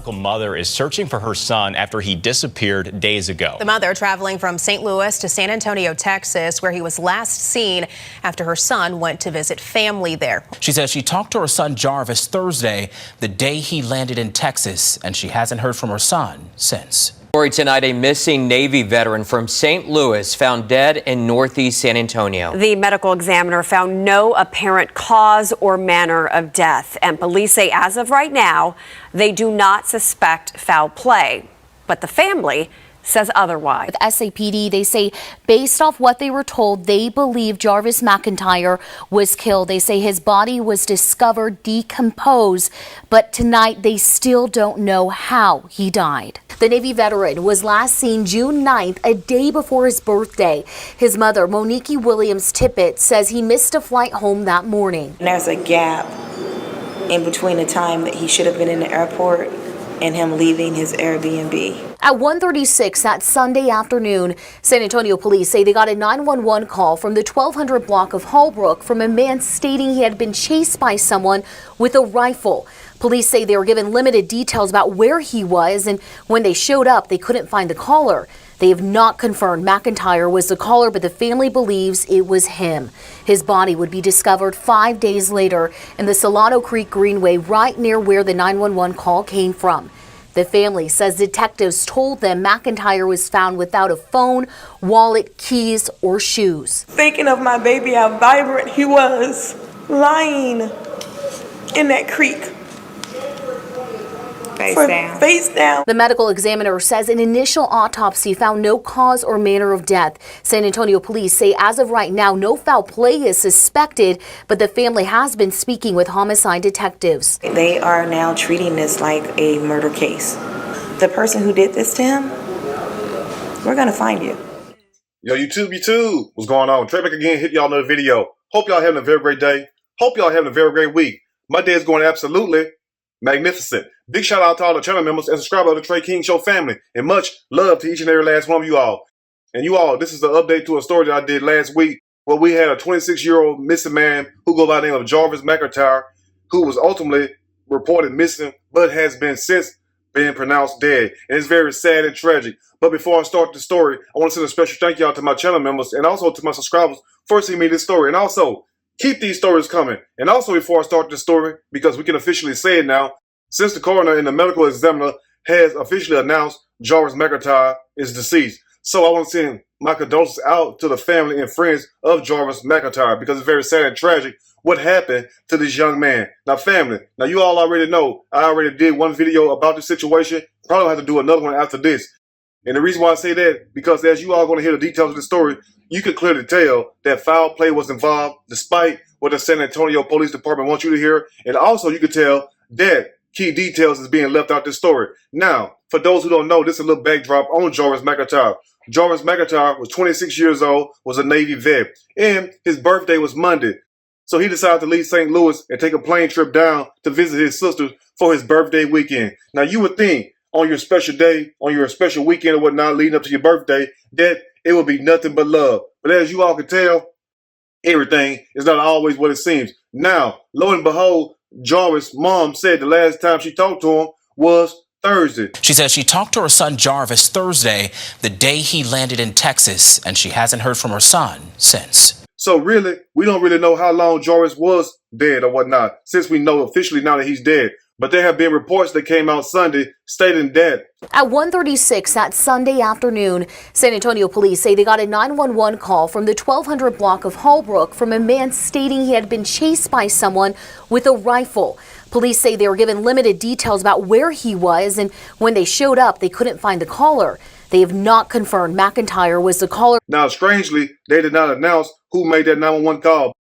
medical mother is searching for her son after he disappeared days ago. The mother traveling from St. Louis to San Antonio, Texas, where he was last seen after her son went to visit family there. She says she talked to her son Jarvis Thursday, the day he landed in Texas, and she hasn't heard from her son since. Tonight, a missing Navy veteran from St. Louis found dead in northeast San Antonio. The medical examiner found no apparent cause or manner of death, and police say as of right now, they do not suspect foul play. But the family says otherwise. With SAPD, they say based off what they were told, they believe Jarvis McIntyre was killed. They say his body was discovered decomposed, but tonight they still don't know how he died. The Navy veteran was last seen June 9th, a day before his birthday. His mother, Monique Williams Tippett, says he missed a flight home that morning. There's a gap in between the time that he should have been in the airport and him leaving his Airbnb. At 1:36 that Sunday afternoon, San Antonio police say they got a 911 call from the 1200 block of Hallbrook from a man stating he had been chased by someone with a rifle. Police say they were given limited details about where he was, and when they showed up, they couldn't find the caller. They have not confirmed McIntyre was the caller, but the family believes it was him. His body would be discovered 5 days later in the Solano Creek Greenway, right near where the 911 call came from. The family says detectives told them McIntyre was found without a phone, wallet, keys, or shoes. Thinking of my baby, how vibrant he was, lying in that creek. Face down. The medical examiner says an initial autopsy found no cause or manner of death. San Antonio police say as of right now, no foul play is suspected, but the family has been speaking with homicide detectives. They are now treating this like a murder case. The person who did this to him, we're gonna find you. Yo, YouTube, what's going on? Trey back again, hit y'all another video. Hope y'all having a very great day. Hope y'all having a very great week. My day is going absolutely magnificent. Big shout out to all the channel members and subscribers of the Trey King Show family, and much love to each and every last one of you all. And you all, this is the update to a story that I did last week where we had a 26-year-old missing man who goes by the name of Jarvis McIntyre, who was ultimately reported missing but has been since been pronounced dead. And it's very sad and tragic. But before I start the story, I want to send a special thank you out to my channel members and also to my subscribers for sending me this story. And also, keep these stories coming. And also, before I start the story, because we can officially say it now, since the coroner and the medical examiner has officially announced Jarvis McIntyre is deceased. So I want to send my condolences out to the family and friends of Jarvis McIntyre, because it's very sad and tragic what happened to this young man. Now, family, now you all already know, I already did one video about this situation. Probably have to do another one after this. And the reason why I say that, because as you all are going to hear the details of the story, you can clearly tell that foul play was involved, despite what the San Antonio Police Department wants you to hear. And also you can tell that key details is being left out this story. Now, for those who don't know, this is a little backdrop on Jarvis McIntyre. Jarvis McIntyre was 26 years old, was a Navy vet, and his birthday was Monday. So he decided to leave St. Louis and take a plane trip down to visit his sisters for his birthday weekend. Now, you would think on your special day, on your special weekend or whatnot, leading up to your birthday, that it would be nothing but love. But as you all can tell, everything is not always what it seems. Now, lo and behold, Jarvis' mom said the last time she talked to him was Thursday. She says she talked to her son Jarvis Thursday, the day he landed in Texas, and she hasn't heard from her son since. So really, we don't really know how long Jarvis was dead or whatnot, since we know officially now that he's dead. But there have been reports that came out Sunday stating that. At 1:36 that Sunday afternoon, San Antonio police say they got a 911 call from the 1200 block of Hallbrook from a man stating he had been chased by someone with a rifle. Police say they were given limited details about where he was, and when they showed up, they couldn't find the caller. They have not confirmed McIntyre was the caller. Now, strangely, they did not announce who made that 911 call,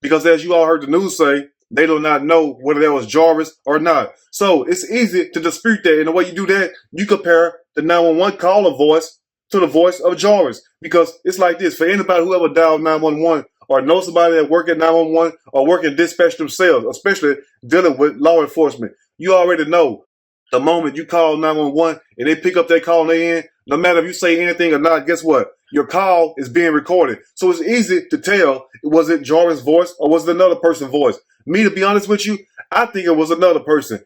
because as you all heard the news say, they do not know whether that was Jarvis or not. So it's easy to dispute that. And the way you do that, you compare the 911 caller voice to the voice of Jarvis. Because it's like this, for anybody who ever dialed 911 or know somebody that work at 911 or work in dispatch themselves, especially dealing with law enforcement, you already know the moment you call 911 and they pick up that call on their end, no matter if you say anything or not, guess what? Your call is being recorded. So it's easy to tell, was it Jarvis' voice or was it another person's voice? Me, to be honest with you, I think it was another person.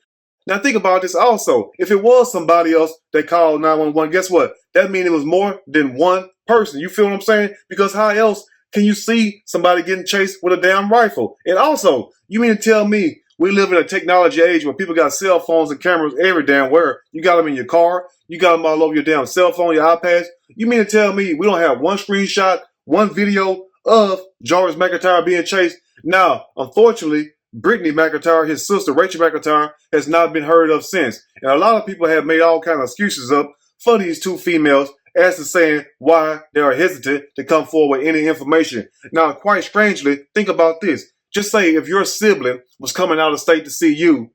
Now think about this also. If it was somebody else that called 911, guess what? That means it was more than one person. You feel what I'm saying? Because how else can you see somebody getting chased with a damn rifle? And also, you mean to tell me we live in a technology age where people got cell phones and cameras every damn where? You got them in your car. You got them all over your damn cell phone, your iPads. You mean to tell me we don't have one screenshot, one video of Jarvis McIntyre being chased? Now, unfortunately, Brittany McIntyre, his sister, Rachel McIntyre, has not been heard of since. And a lot of people have made all kinds of excuses up for these two females as to saying why they are hesitant to come forward with any information. Now, quite strangely, think about this. Just say if your sibling was coming out of state to see you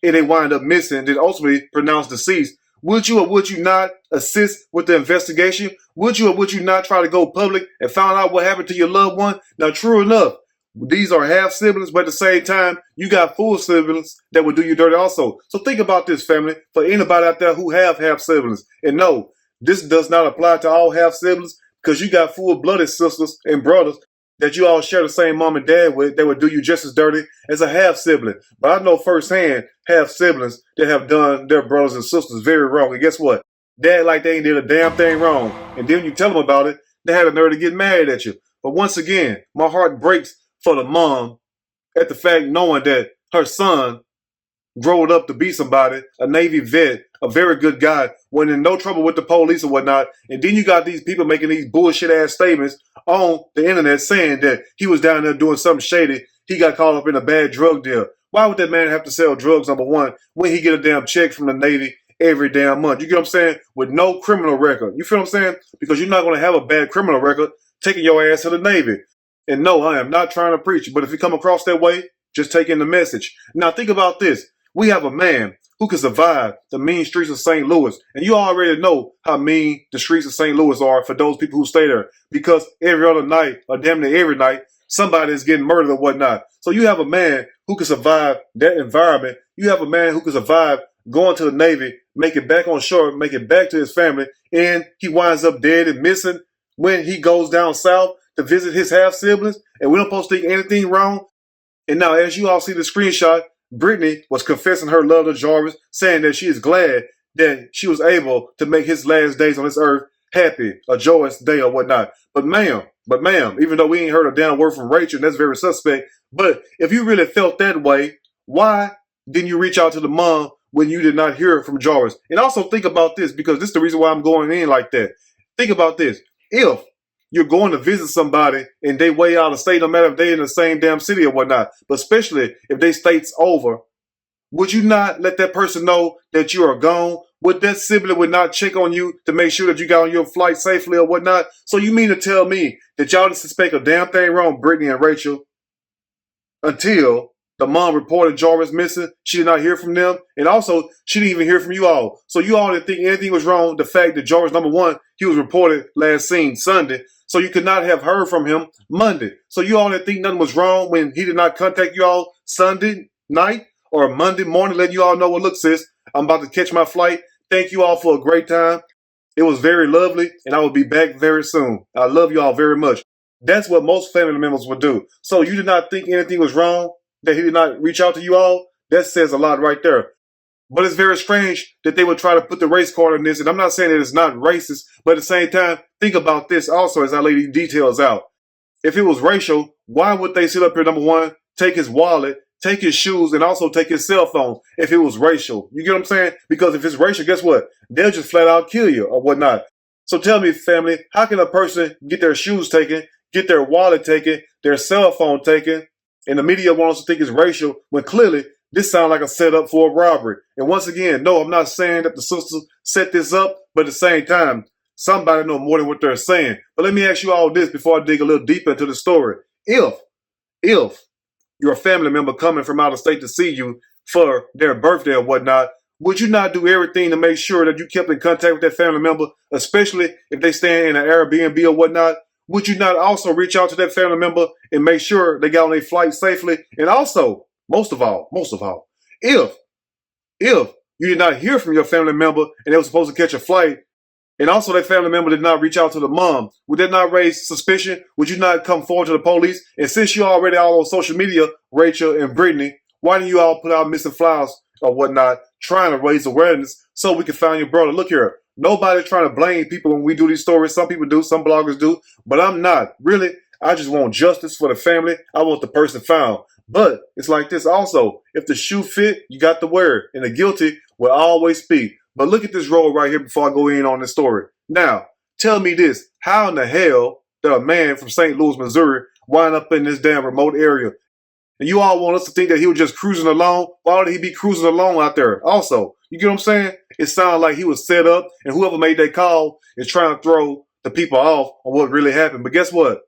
and they wind up missing, then ultimately pronounced deceased, would you or would you not assist with the investigation? Would you or would you not try to go public and find out what happened to your loved one? Now, true enough, these are half siblings, but at the same time, you got full siblings that would do you dirty also. So think about this, family, for anybody out there who have half siblings. And no, this does not apply to all half siblings because you got full-blooded sisters and brothers that you all share the same mom and dad with. They would do you just as dirty as a half sibling. But I know firsthand half siblings that have done their brothers and sisters very wrong. And guess what? They act like they ain't did a damn thing wrong. And then when you tell them about it, they had a nerve to get mad at you. But once again, my heart breaks for the mom at the fact knowing that her son growing up to be somebody, a Navy vet, a very good guy, went in no trouble with the police or whatnot. And then you got these people making these bullshit ass statements on the internet saying that he was down there doing something shady. He got caught up in a bad drug deal. Why would that man have to sell drugs, number one, when he get a damn check from the Navy every damn month? You get what I'm saying? With no criminal record. You feel what I'm saying? Because you're not going to have a bad criminal record taking your ass to the Navy. And no, I am not trying to preach, but if you come across that way, just take in the message. Now think about this. We have a man who can survive the mean streets of St. Louis. And you already know how mean the streets of St. Louis are for those people who stay there. Because every other night, or damn near every night, somebody is getting murdered or whatnot. So you have a man who can survive that environment. You have a man who can survive going to the Navy, make it back on shore, make it back to his family, and he winds up dead and missing when he goes down south to visit his half siblings, and we don't supposed to think anything wrong. And now, as you all see the screenshot, Brittany was confessing her love to Jarvis, saying that she is glad that she was able to make his last days on this earth happy, a joyous day or whatnot. But ma'am, even though we ain't heard a damn word from Rachel, and that's very suspect, but if you really felt that way, why didn't you reach out to the mom when you did not hear from Jarvis? And also think about this, because this is the reason why I'm going in like that. Think about this. If you're going to visit somebody and they way out of state, no matter if they're in the same damn city or whatnot, but especially if they state's over, would you not let that person know that you are gone? Would that sibling would not check on you to make sure that you got on your flight safely or whatnot? So you mean to tell me that y'all didn't suspect a damn thing wrong, Brittany and Rachel, until the mom reported Jarvis missing? She did not hear from them. And also, she didn't even hear from you all. So you all didn't think anything was wrong. The fact that Jarvis, number one, he was reported last seen Sunday. So you could not have heard from him Monday. So you all didn't think nothing was wrong when he did not contact you all Sunday night or Monday morning, letting you all know, well, look, sis, I'm about to catch my flight. Thank you all for a great time. It was very lovely, and I will be back very soon. I love you all very much. That's what most family members would do. So you did not think anything was wrong, that he did not reach out to you all? That says a lot right there. But it's very strange that they would try to put the race card on this. And I'm not saying that it's not racist, but at the same time, think about this also as I lay these details out. If it was racial, why would they sit up here, number one, take his wallet, take his shoes, and also take his cell phone if it was racial? You get what I'm saying? Because if it's racial, guess what? They'll just flat out kill you or whatnot. So tell me, family, how can a person get their shoes taken, get their wallet taken, their cell phone taken, and the media wants to think it's racial when clearly this sounds like a setup for a robbery? And once again, no, I'm not saying that the sisters set this up, but at the same time, somebody know more than what they're saying. But let me ask you all this before I dig a little deeper into the story. If you're a family member coming from out of state to see you for their birthday or whatnot, would you not do everything to make sure that you kept in contact with that family member, especially if they stay in an Airbnb or whatnot? Would you not also reach out to that family member and make sure they got on their flight safely? And also, most of all, if you did not hear from your family member and they were supposed to catch a flight, and also that family member did not reach out to the mom, would that not raise suspicion? Would you not come forward to the police? And since you already all on social media, Rachel and Brittany, why didn't you all put out missing files or whatnot, trying to raise awareness so we can find your brother. Look here, nobody's trying to blame people when we do these stories. Some people do, some bloggers do, but I'm not. Really, I just want justice for the family. I want the person found. But it's like this also. If the shoe fit, you got to wear it. And the guilty will always speak. But look at this road right here before I go in on this story. Now, tell me this. How in the hell did a man from St. Louis, Missouri wind up in this damn remote area? And you all want us to think that he was just cruising along. Why would he be cruising along out there? Also, you get what I'm saying? It sounds like he was set up and whoever made that call is trying to throw the people off on what really happened. But guess what?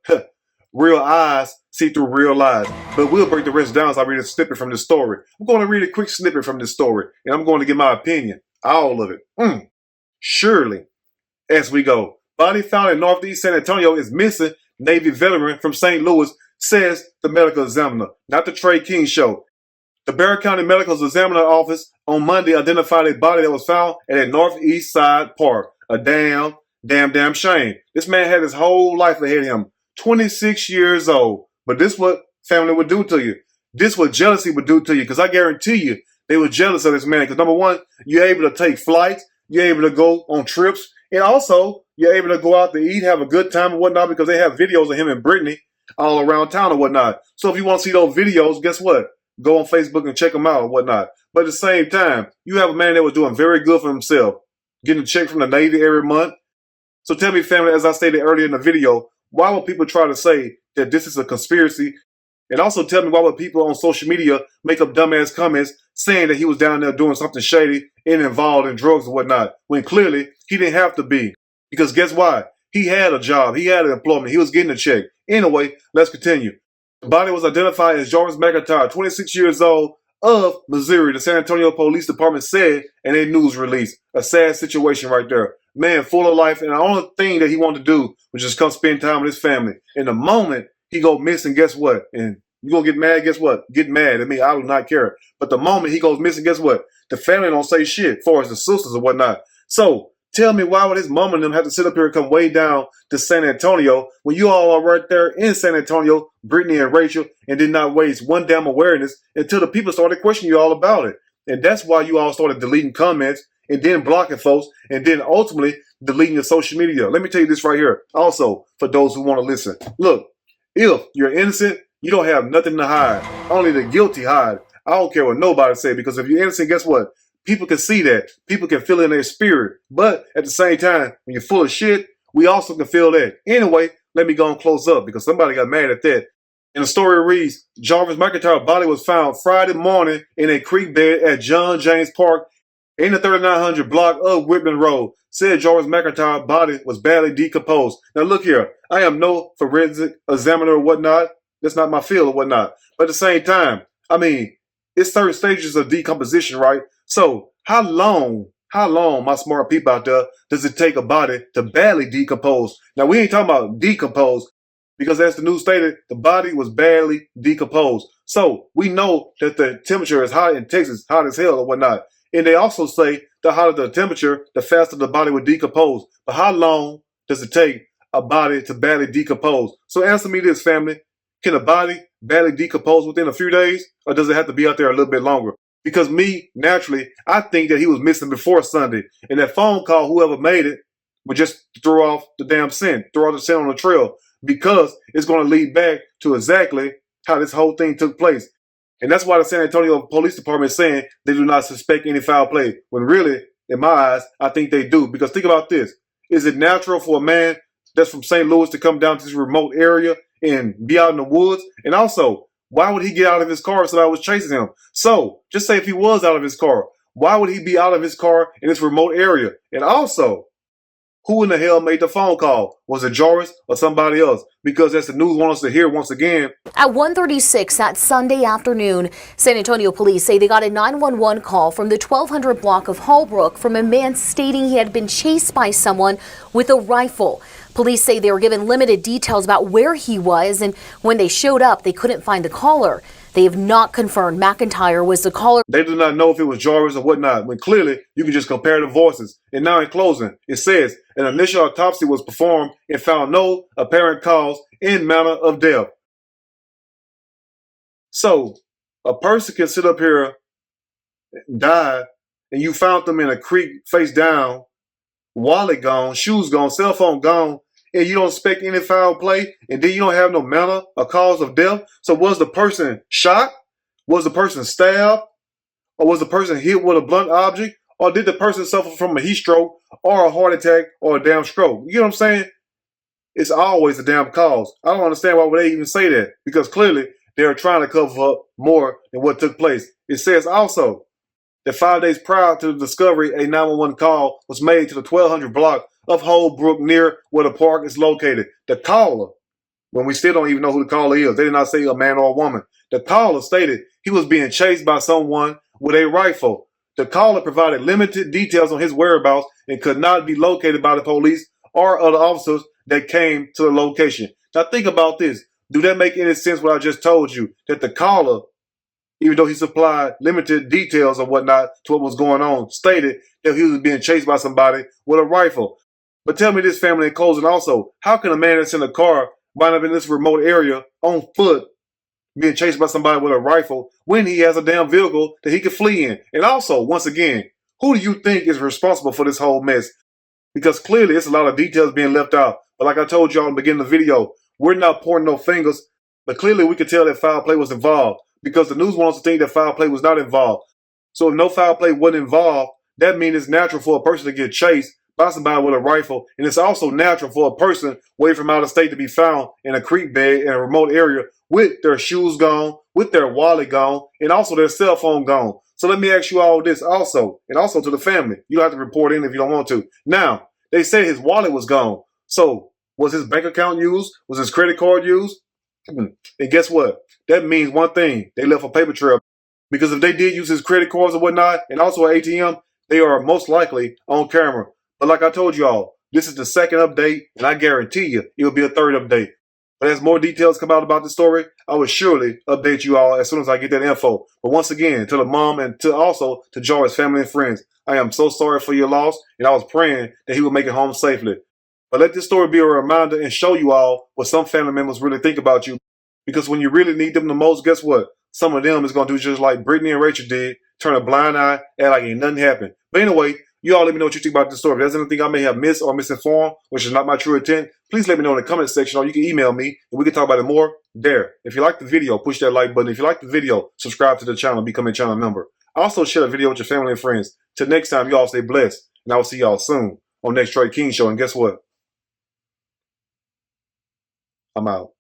Real eyes see through real lies. But we'll break the rest down as I read a snippet from this story. I'm going to read a quick snippet from this story, and I'm going to give my opinion. All of it. Surely, as we go. Body found in Northeast San Antonio is missing Navy veteran from St. Louis, says the medical examiner. Not the Trey King show. The Barry County Medical Examiner Office on Monday identified a body that was found at a Northeast Side park. A damn shame. This man had his whole life ahead of him. 26 years old. But this what family would do to you. This what jealousy would do to you. Because I guarantee you, they were jealous of this man. Because number one, you're able to take flights. You're able to go on trips. And also, you're able to go out to eat, have a good time and whatnot. Because they have videos of him and Brittany all around town and whatnot. So if you want to see those videos, guess what? Go on Facebook and check them out and whatnot. But at the same time, you have a man that was doing very good for himself. Getting a check from the Navy every month. So tell me, family, as I stated earlier in the video, why would people try to say that this is a conspiracy? And also tell me why would people on social media make up dumbass comments saying that he was down there doing something shady and involved in drugs and whatnot, when clearly he didn't have to be. Because guess why? He had a job. He had an employment. He was getting a check. Anyway, let's continue. The body was identified as Jarvis McIntyre, 26 years old, of Missouri. The San Antonio Police Department said in a news release. A sad situation right there. Man, full of life, and the only thing that he wanted to do was just come spend time with his family. In the moment he go missing, guess what? And you gonna get mad, guess what? Get mad at me, I do not care. But the moment he goes missing, guess what? The family don't say shit, as far as the sisters or whatnot. So tell me, why would his mom and them have to sit up here and come way down to San Antonio when you all are right there in San Antonio, Brittany and Rachel, and did not waste one damn awareness until the people started questioning you all about it. And that's why you all started deleting comments and then blocking folks and then ultimately deleting your social media. Let me tell you this right here. Also, for those who want to listen, look, if you're innocent, you don't have nothing to hide. Only the guilty hide. I don't care what nobody say, because if you're innocent, guess what? People can see that. People can feel it in their spirit. But at the same time, when you're full of shit, we also can feel that. Anyway, let me go and close up because somebody got mad at that. And the story reads, Jarvis McIntyre's body was found Friday morning in a creek bed at John James Park in the 3900 block of Whitman Road. Said Jarvis McIntyre's body was badly decomposed. Now look here, I am no forensic examiner or whatnot. That's not my field or whatnot. But at the same time, I mean, it's certain stages of decomposition, right? So how long, my smart people out there, does it take a body to badly decompose? Now we ain't talking about decompose, because as the news stated, the body was badly decomposed. So we know that the temperature is hot in Texas, hot as hell or whatnot. And they also say the hotter the temperature, the faster the body would decompose. But how long does it take a body to badly decompose? So answer me this, family. Can a body badly decompose within a few days? Or does it have to be out there a little bit longer? Because me, naturally, I think that he was missing before Sunday. And that phone call, whoever made it, would just throw off the damn scent, throw off the scent on the trail. Because it's going to lead back to exactly how this whole thing took place. And that's why the San Antonio Police Department is saying they do not suspect any foul play. When really, in my eyes, I think they do. Because think about this. Is it natural for a man that's from St. Louis to come down to this remote area and be out in the woods? And also, why would he get out of his car if somebody was chasing him? So, just say if he was out of his car, why would he be out of his car in this remote area? And also, who in the hell made the phone call? Was it Jarvis or somebody else? Because as the news wants us to hear once again. At 1:36 that Sunday afternoon, San Antonio police say they got a 911 call from the 1200 block of Holbrook from a man stating he had been chased by someone with a rifle. Police say they were given limited details about where he was, and when they showed up, they couldn't find the caller. They have not confirmed McIntyre was the caller. They do not know if it was Jarvis or whatnot, when clearly you can just compare the voices. And now in closing, it says an initial autopsy was performed and found no apparent cause and manner of death. So a person can sit up here, die, and you found them in a creek face down, wallet gone, shoes gone, cell phone gone, and you don't expect any foul play, and then you don't have no manner or cause of death. So was the person shot? Was the person stabbed? Or was the person hit with a blunt object? Or did the person suffer from a heat stroke or a heart attack or a damn stroke? You know what I'm saying? It's always a damn cause. I don't understand why would they even say that, because clearly they're trying to cover up more than what took place. It says also that 5 days prior to the discovery, a 911 call was made to the 1200 block of Holbrook near where the park is located. The caller, when we still don't even know who the caller is, they did not say a man or a woman. The caller stated he was being chased by someone with a rifle. The caller provided limited details on his whereabouts and could not be located by the police or other officers that came to the location. Now think about this. Do that make any sense what I just told you? That the caller, even though he supplied limited details or whatnot to what was going on, stated that he was being chased by somebody with a rifle. But tell me this, family, in closing also, how can a man that's in a car wind up in this remote area on foot being chased by somebody with a rifle when he has a damn vehicle that he could flee in? And also, once again, who do you think is responsible for this whole mess? Because clearly it's a lot of details being left out. But like I told y'all in the beginning of the video, we're not pointing no fingers, but clearly we could tell that foul play was involved because the news wants to think that foul play was not involved. So if no foul play wasn't involved, that means it's natural for a person to get chased by somebody with a rifle. And it's also natural for a person away from out of state to be found in a creek bed in a remote area with their shoes gone, with their wallet gone, and also their cell phone gone. So let me ask you all this also, and also to the family. You don't have to report in if you don't want to. Now, they said his wallet was gone. So was his bank account used? Was his credit card used? And guess what? That means one thing. They left a paper trail. Because if they did use his credit cards or whatnot, and also an ATM, they are most likely on camera. But like I told you all, this is the second update, and I guarantee you it will be a third update. But as more details come out about the story, I will surely update you all as soon as I get that info. But once again, to the mom and also to Joy's family and friends, I am so sorry for your loss, and I was praying that he would make it home safely. But let this story be a reminder and show you all what some family members really think about you. Because when you really need them the most, guess what? Some of them is going to do just like Brittany and Rachel did, turn a blind eye, act like ain't nothing happened. But anyway, you all let me know what you think about this story. If there's anything I may have missed or misinformed, which is not my true intent, please let me know in the comment section, or you can email me and we can talk about it more there. If you like the video, push that like button. If you like the video, subscribe to the channel and become a channel member. Also share the video with your family and friends. Till next time, you all stay blessed, and I will see y'all soon on next Trey King Show. And guess what? I'm out.